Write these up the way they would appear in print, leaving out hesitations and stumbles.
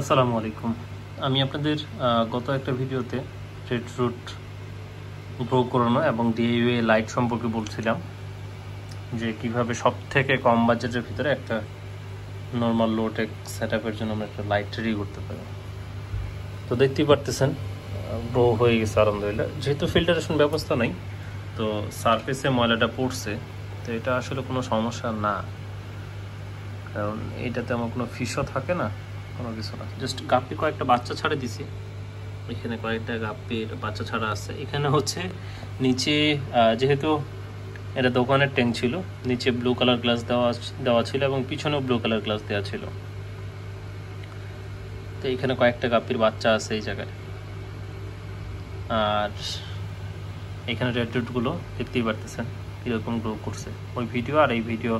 আসসালামু আলাইকুম। আমি আপনাদের গত একটা ভিডিওতে রেডরুট গ্রো করানো এবং ডিআইওয়াই লাইট সম্পর্কে বলছিলাম যে কিভাবে সব থেকে কম বাজেটের ভিতরে একটা নর্মাল লোটেক সেটআপের জন্য আমরা একটা লাইট রেডি করতে পারি। তো দেখতেই পারতেছেন গ্রো হয়ে গেছে আলহামদুলিল্লাহ। যেহেতু ফিল্টারেশন ব্যবস্থা নাই, তো সারফেসে ময়লাটা পড়ছে, তো এটা আসলে কোনো সমস্যা না, কারণ এইটাতে আমার কোনো ফিশও থাকে না, কোনো কিছু না। জাস্ট গাপ্পি কয়েকটা বাচ্চা ছাড়ে দিছি, এখানে কয়েকটা গাপ্পির বাচ্চা ছাড়া আছে। এখানে হচ্ছে নিচে যেহেতু এটা দোকানের ট্যাঙ্ক ছিল, নিচে ব্লু কালার গ্লাস দেওয়া ছিল এবং পিছনেও ব্লু কালার গ্লাস দেওয়া ছিল। তো এখানে কয়েকটা গাপ্পির বাচ্চা আছে এই জায়গায়। আর এখানে রেডরুটগুলো দেখতেই পারতেছেন কীরকম গ্রো করছে। ওই ভিডিও আর এই ভিডিও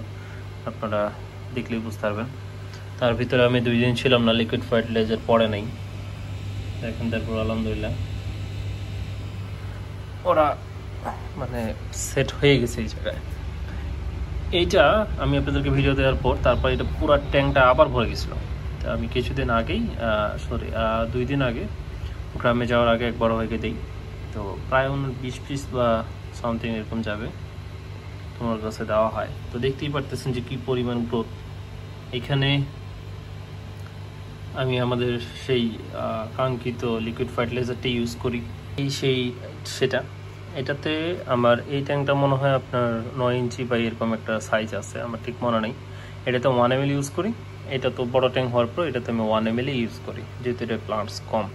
আপনারা দেখলেই বুঝতে পারবেন। তার ভিতরে আমি 2 দিন ছিলাম না, লিকুইড ফার্টিলাইজার পড়ে নাই দেখেন। তারপর আলহামদুলিল্লাহ ওরা মানে সেট হয়ে গেছে এই জায়গায়। এইটা আমি আপনাদেরকে ভিডিও দেওয়ার পর তারপর এটা পুরো ট্যাঙ্কটা আবার ভরে গেছিলো। তা আমি কিছুদিন আগেই 2 দিন আগে গ্রামে যাওয়ার আগে এক বড় ভাইকে দিই, তো প্রায় 20 পিস বা সামথিং এরকম যাবে তোমার কাছে দেওয়া হয়। তো দেখতেই পারতেছেন যে কি পরিমাণ গ্রোথ। এখানে আমি আমাদের সেই কাঙ্ক্ষিত লিকুইড ফার্টিলাইজারটা ইউজ করি, সেটা এটাতে আমার এই ট্যাঙ্কটা মনে হয় আপনার 9 ইঞ্চি বা এরকম একটা সাইজ আছে, আমার ঠিক মনে নেই। এটাতে 1 ml ইউজ করি। এটা তো বড় ট্যাঙ্ক হওয়ার পর এটাতে আমি 1 ml ইউজ করি, যেহেতু এটা প্লান্টস কম।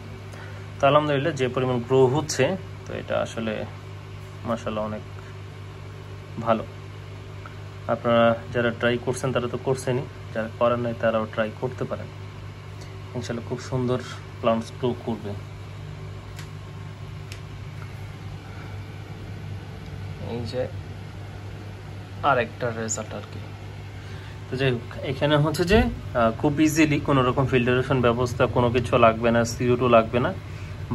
তো আলহামদুলিল্লাহ যে পরিমাণ গ্রো হচ্ছে, তো এটা আসলে মাশাআল্লাহ অনেক ভালো। আপনারা যারা ট্রাই করছেন তারা তো করছেনই, যারা করেন নাই তারাও ট্রাই করতে পারেন, ইনশাআল্লাহ খুব সুন্দর প্লান্টস গ্রো করবে। এই যে আরেকটা রেজাল্ট আর কি। তো যাই হোক, এখানে হচ্ছে যে খুব ইজিলি কোনো রকম ফিল্টারেশন ব্যবস্থা কোনো কিছু লাগবে না, CO2 লাগবে না।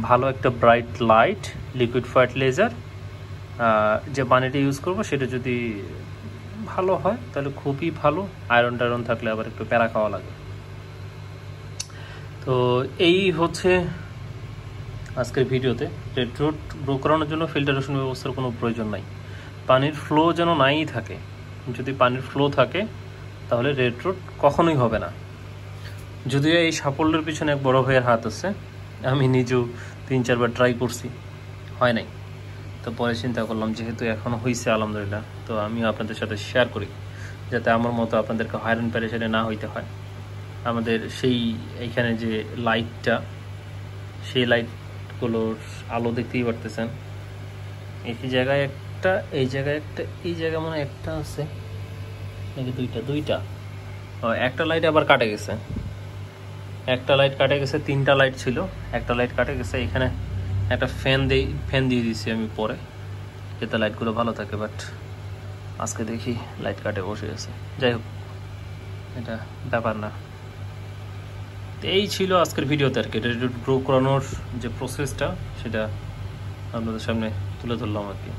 ভালো একটা ব্রাইট লাইট, লিকুইড ফার্টিলাইজার, যে পানিটা ইউজ করবো সেটা যদি ভালো হয় তাহলে খুবই ভালো। আয়রন টায়রন থাকলে আবার একটু প্যারা খাওয়া লাগে। তো এই হচ্ছে আজকের ভিডিওতে। রেডরুট গ্রো করানোর জন্য ফিল্টারেশন ব্যবস্থার কোনো প্রয়োজন নাই, পানির ফ্লো যেন নাই থাকে। যদি পানির ফ্লো থাকে তাহলে রেডরুট কখনোই হবে না। যদিও এই সাফল্যের পিছনে এক বড় ভাইয়ের হাত আছে, আমি নিজেও 3-4 বার ট্রাই করছি, হয় নাই। তো পরে চিন্তা করলাম যেহেতু এখনও হয়েছে আলহামদুলিল্লাহ, তো আমিও আপনাদের সাথে শেয়ার করি, যাতে আমার মতো আপনাদেরকে হয়রান পেরেশানি না হইতে হয়। আমাদের সেই এইখানে যে লাইটটা, সেই লাইটগুলোর আলো দেখতেই পারতেছেন। এই জায়গায় একটা, এই জায়গায় একটা, এই জায়গায় মনে হয় একটা আছে নাকি দুইটা। একটা লাইট আবার কাটে গেছে, একটা লাইট কাটে গেছে, 3টা লাইট ছিল, একটা লাইট কাটে গেছে। এখানে একটা ফ্যান দিয়ে দিয়েছি আমি পরে, যাতে লাইটগুলো ভালো থাকে। বাট আজকে দেখি লাইট কাটে বসে গেছে। যাই হোক, এটা ব্যাপার না। এই ছিল আজকের ভিডিওতে আর কি। রেডরুট গ্রো করানোর যে প্রসেসটা সেটা আপনাদের সামনে তুলে ধরলাম আর কি।